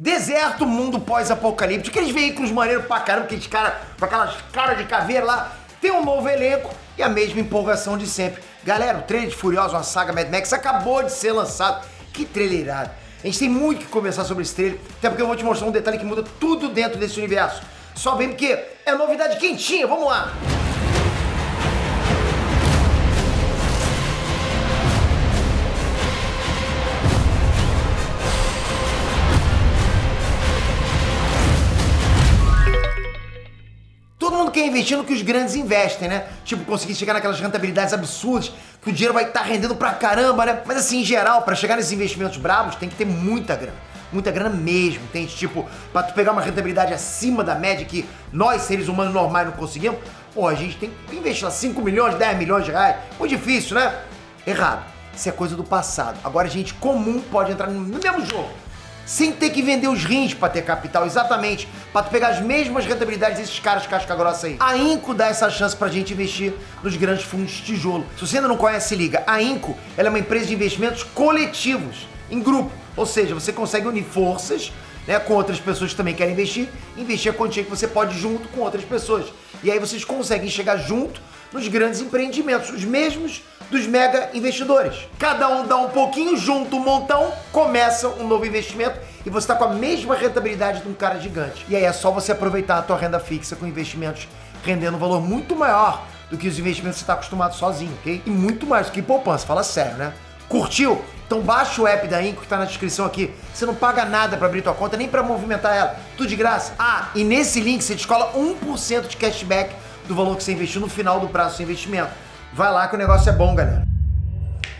Deserto, mundo pós-apocalíptico, aqueles veículos maneiros pra caramba, aqueles caras com aquelas caras de caveira lá. Tem um novo elenco e a mesma empolgação de sempre. Galera, o trailer de Furiosa, uma saga Mad Max, acabou de ser lançado. Que trailer irado. A gente tem muito que conversar sobre esse trailer, até porque eu vou te mostrar um detalhe que muda tudo dentro desse universo. Só vem porque é novidade quentinha, vamos lá! Todo mundo quer investir no que os grandes investem, né? Tipo, conseguir chegar naquelas rentabilidades absurdas, que o dinheiro vai estar rendendo pra caramba, né? Mas assim, em geral, pra chegar nesses investimentos bravos, tem que ter muita grana. Muita grana mesmo. Tem tipo, pra tu pegar uma rentabilidade acima da média que nós, seres humanos normais, não conseguimos, pô, a gente tem que investir lá 5 milhões, 10 milhões de reais. Muito difícil, né? Errado. Isso é coisa do passado. Agora, gente comum pode entrar no mesmo jogo, sem ter que vender os rins pra ter capital, exatamente, pra tu pegar as mesmas rentabilidades desses caras casca grossa aí. A Inco dá essa chance pra gente investir nos grandes fundos de tijolo. Se você ainda não conhece, se liga. A Inco, ela é uma empresa de investimentos coletivos, em grupo. Ou seja, você consegue unir forças, né, com outras pessoas que também querem investir a quantia que você pode junto com outras pessoas. E aí vocês conseguem chegar junto nos grandes empreendimentos, os mesmos dos mega investidores. Cada um dá um pouquinho, junto um montão, começa um novo investimento e você está com a mesma rentabilidade de um cara gigante. E aí é só você aproveitar a tua renda fixa com investimentos rendendo um valor muito maior do que os investimentos que você está acostumado sozinho, ok? E muito mais do que poupança, fala sério, né? Curtiu? Então baixa o app da Inco que tá na descrição aqui. Você não paga nada para abrir tua conta, nem para movimentar ela. Tudo de graça. Ah, e nesse link você descola 1% de cashback do valor que você investiu no final do prazo do seu investimento. Vai lá que o negócio é bom, galera.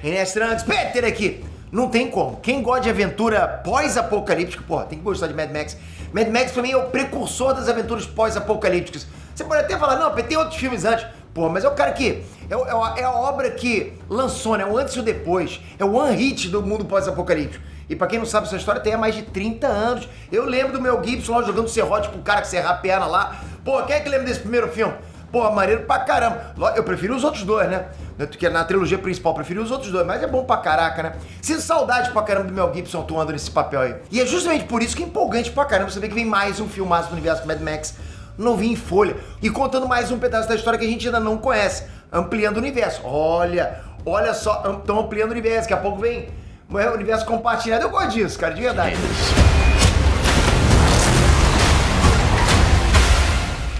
Inés Tranks, Peter aqui. Não tem como. Quem gosta de aventura pós-apocalíptica, porra, tem que gostar de Mad Max. Mad Max pra mim é o precursor das aventuras pós-apocalípticas. Você pode até falar, não, tem outros filmes antes. Porra, mas é o cara que... É a obra que lançou, né? O antes e o depois. É o one hit do mundo pós-apocalíptico. E pra quem não sabe essa história, tem há mais de 30 anos. Eu lembro do Mel Gibson lá jogando serrote pro cara que serrar a perna lá. Pô, quem é que lembra desse primeiro filme? Pô, maneiro pra caramba. Eu prefiro os outros dois, né? Que na trilogia principal, eu prefiro os outros dois, mas é bom pra caraca, né? Sinto saudade pra caramba do Mel Gibson atuando nesse papel aí. E é justamente por isso que é empolgante pra caramba você ver que vem mais um filmaço do universo Mad Max novinho em folha e contando mais um pedaço da história que a gente ainda não conhece, ampliando o universo. Olha só, estão ampliando o universo, daqui a pouco vem o universo compartilhado. Eu gosto disso, cara, de verdade.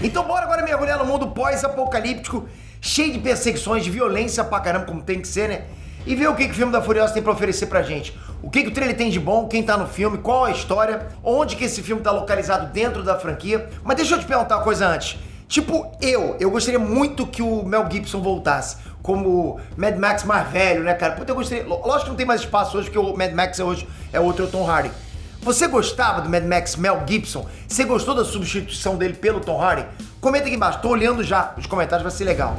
Então bora agora mergulhar no mundo pós-apocalíptico, cheio de perseguições, de violência pra caramba, como tem que ser, né? E ver o que o filme da Furiosa tem pra oferecer pra gente. O que o trailer tem de bom, quem tá no filme, qual a história, onde que esse filme tá localizado dentro da franquia. Mas deixa eu te perguntar uma coisa antes. Tipo, eu gostaria muito que o Mel Gibson voltasse como Mad Max mais velho, né, cara? Puta, eu gostaria... Lógico que não tem mais espaço hoje, porque o Mad Max hoje é outro Tom Hardy. Você gostava do Mad Max Mel Gibson? Você gostou da substituição dele pelo Tom Hardy? Comenta aqui embaixo, tô olhando já os comentários, vai ser legal.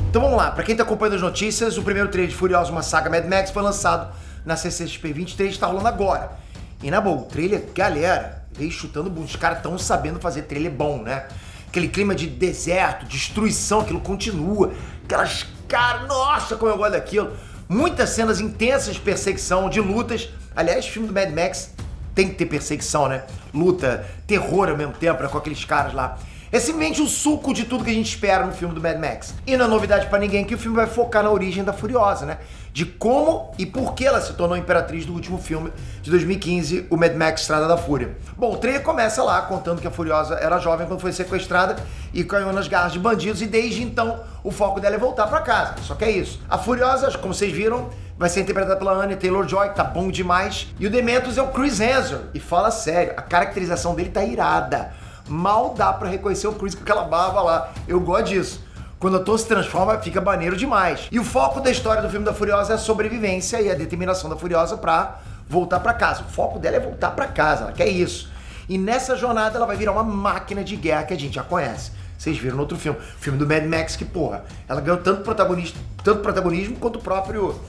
Então vamos lá, pra quem tá acompanhando as notícias, o primeiro trailer de Furiosa, uma saga Mad Max, foi lançado na CCXP 23, tá rolando agora. E na boa, o trailer, galera, veio chutando bunda, os caras tão sabendo fazer trailer bom, né? Aquele clima de deserto, destruição, aquilo continua. Aquelas caras, nossa, como eu gosto daquilo. Muitas cenas intensas de perseguição, de lutas. Aliás, o filme do Mad Max tem que ter perseguição, né? Luta, terror ao mesmo tempo, né? Com aqueles caras lá. É simplesmente o suco de tudo que a gente espera no filme do Mad Max. E não é novidade pra ninguém que o filme vai focar na origem da Furiosa, né? De como e por que ela se tornou imperatriz do último filme de 2015, o Mad Max Estrada da Fúria. Bom, o trailer começa lá contando que a Furiosa era jovem quando foi sequestrada e caiu nas garras de bandidos e desde então o foco dela é voltar pra casa. Só que é isso. A Furiosa, como vocês viram, vai ser interpretada pela Anya Taylor-Joy, que tá bom demais. E o Dementos é o Chris Hemsworth. E fala sério, a caracterização dele tá irada. Mal dá pra reconhecer o Chris com aquela barba lá. Eu gosto disso. Quando o ator se transforma, fica maneiro demais. E o foco da história do filme da Furiosa é a sobrevivência e a determinação da Furiosa pra voltar pra casa. O foco dela é voltar pra casa, ela quer isso. E nessa jornada ela vai virar uma máquina de guerra que a gente já conhece. Vocês viram no outro filme. O filme do Mad Max, que porra, ela ganhou tanto protagonismo quanto o próprio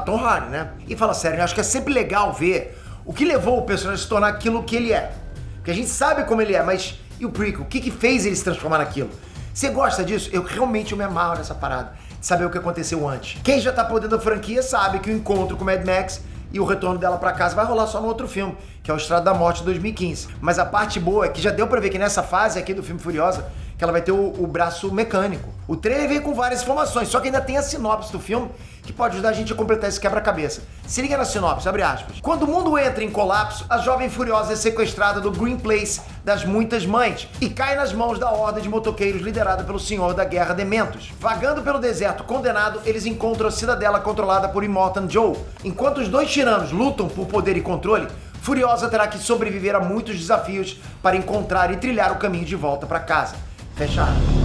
Tom Hardy, né? E fala sério, eu acho que é sempre legal ver o que levou o personagem a se tornar aquilo que ele é. Porque a gente sabe como ele é, mas e o prequel? O que fez ele se transformar naquilo? Você gosta disso? Eu me amarro nessa parada, de saber o que aconteceu antes. Quem já tá por dentro da franquia sabe que o encontro com o Mad Max e o retorno dela pra casa vai rolar só no outro filme, que é o Estrada da Morte de 2015. Mas a parte boa é que já deu pra ver que nessa fase aqui do filme Furiosa, que ela vai ter o braço mecânico. O trailer veio com várias informações, só que ainda tem a sinopse do filme que pode ajudar a gente a completar esse quebra-cabeça. Se liga na sinopse, abre aspas. Quando o mundo entra em colapso, a jovem Furiosa é sequestrada do Green Place das muitas mães e cai nas mãos da horda de motoqueiros liderada pelo Senhor da Guerra Dementos. Vagando pelo deserto condenado, eles encontram a cidadela controlada por Immortan Joe. Enquanto os dois tiranos lutam por poder e controle, Furiosa terá que sobreviver a muitos desafios para encontrar e trilhar o caminho de volta para casa. Fecha aspas.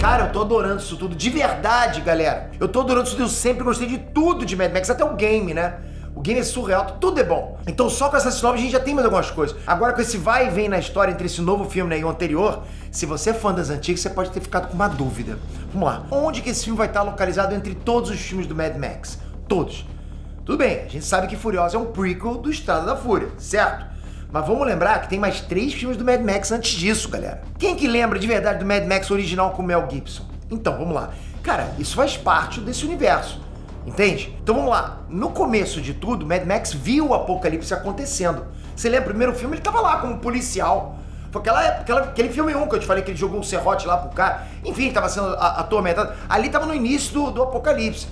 Cara, eu tô adorando isso tudo, de verdade, galera. Eu tô adorando isso tudo, eu sempre gostei de tudo de Mad Max, até o game, né? O game é surreal, tudo é bom. Então só com essa sinopse a gente já tem mais algumas coisas. Agora com esse vai e vem na história entre esse novo filme, né, e o anterior, se você é fã das antigas, você pode ter ficado com uma dúvida. Vamos lá, onde que esse filme vai estar localizado entre todos os filmes do Mad Max? Todos. Tudo bem, a gente sabe que Furiosa é um prequel do Estrada da Fúria, certo? Mas vamos lembrar que tem mais 3 filmes do Mad Max antes disso, galera. Quem que lembra de verdade do Mad Max original com Mel Gibson? Então, vamos lá. Cara, isso faz parte desse universo, entende? Então vamos lá. No começo de tudo, Mad Max viu o apocalipse acontecendo. Você lembra, o primeiro filme ele tava lá como policial. Foi aquele filme 1 que eu te falei que ele jogou um serrote lá pro cara. Enfim, tava sendo atormentado. Ali tava no início do apocalipse.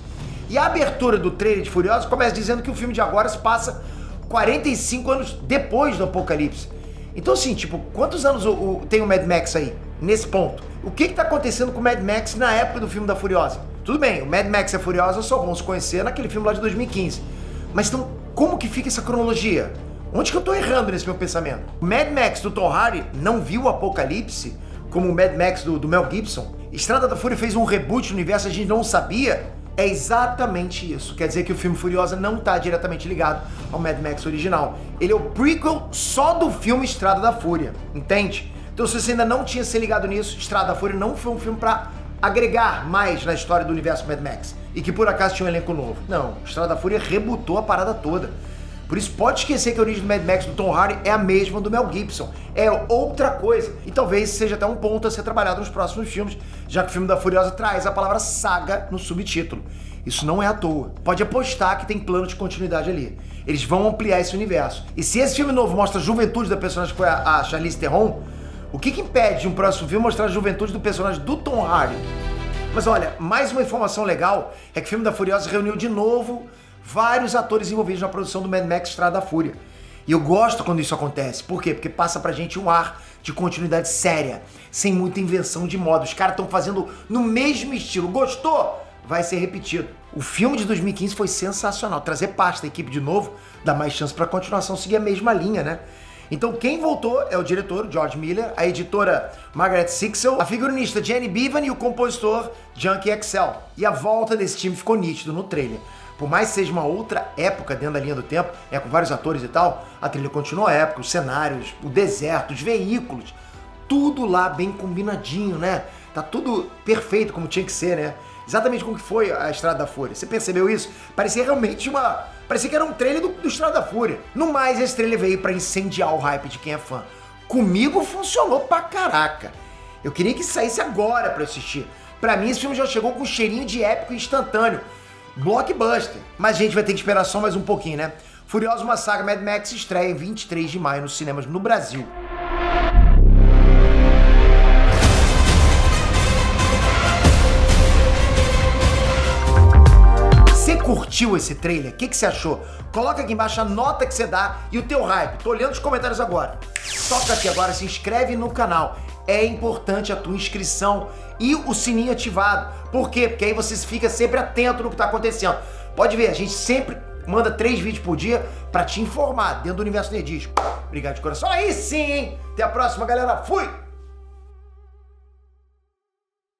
E a abertura do trailer de Furiosa começa dizendo que o filme de agora se passa 45 anos depois do apocalipse. Então assim, tipo, quantos anos tem o Mad Max aí, nesse ponto? O que tá acontecendo com o Mad Max na época do filme da Furiosa? Tudo bem, o Mad Max e a Furiosa só vão se conhecer naquele filme lá de 2015. Mas então, como que fica essa cronologia? Onde que eu tô errando nesse meu pensamento? O Mad Max do Tom Hardy não viu o apocalipse como o Mad Max do Mel Gibson? Estrada da Fúria fez um reboot no universo, a gente não sabia? É exatamente isso. Quer dizer que o filme Furiosa não está diretamente ligado ao Mad Max original. Ele é o prequel só do filme Estrada da Fúria, entende? Então se você ainda não tinha se ligado nisso, Estrada da Fúria não foi um filme para agregar mais na história do universo Mad Max e que por acaso tinha um elenco novo. Não, Estrada da Fúria rebutou a parada toda. Por isso pode esquecer que a origem do Mad Max do Tom Hardy é a mesma do Mel Gibson. É outra coisa. E talvez seja até um ponto a ser trabalhado nos próximos filmes, já que o filme da Furiosa traz a palavra saga no subtítulo. Isso não é à toa. Pode apostar que tem plano de continuidade ali. Eles vão ampliar esse universo. E se esse filme novo mostra a juventude da personagem que foi a Charlize Theron, o que impede de um próximo filme mostrar a juventude do personagem do Tom Hardy? Mas olha, mais uma informação legal é que o filme da Furiosa reuniu de novo vários atores envolvidos na produção do Mad Max Estrada da Fúria. E eu gosto quando isso acontece. Por quê? Porque passa pra gente um ar de continuidade séria, sem muita invenção de moda. Os caras estão fazendo no mesmo estilo. Gostou? Vai ser repetido. O filme de 2015 foi sensacional. Trazer parte da equipe de novo dá mais chance pra continuação seguir a mesma linha, né? Então quem voltou é o diretor, George Miller, a editora Margaret Sixel, a figurinista Jenny Bevan e o compositor Junkie XL. E a volta desse time ficou nítido no trailer. Por mais que seja uma outra época dentro da linha do tempo, com vários atores e tal, a trilha continua a época, os cenários, o deserto, os veículos, tudo lá bem combinadinho, né? Tá tudo perfeito como tinha que ser, né? Exatamente como que foi a Estrada da Fúria. Você percebeu isso? Parecia realmente parecia que era um trailer do Estrada da Fúria. No mais, esse trailer veio pra incendiar o hype de quem é fã. Comigo funcionou pra caraca. Eu queria que saísse agora pra assistir. Pra mim, esse filme já chegou com um cheirinho de épico instantâneo. Blockbuster. Mas a gente vai ter que esperar só mais um pouquinho, né? Furiosa, uma saga Mad Max estreia em 23 de maio nos cinemas no Brasil. Você curtiu esse trailer? O que você achou? Coloca aqui embaixo a nota que você dá e o teu hype. Tô olhando os comentários agora. Toca aqui agora, se inscreve no canal. É importante a tua inscrição e o sininho ativado. Por quê? Porque aí você fica sempre atento no que tá acontecendo. Pode ver, a gente sempre manda 3 vídeos por dia pra te informar dentro do Universo Nerdístico. Obrigado de coração. Aí sim, hein? Até a próxima, galera. Fui!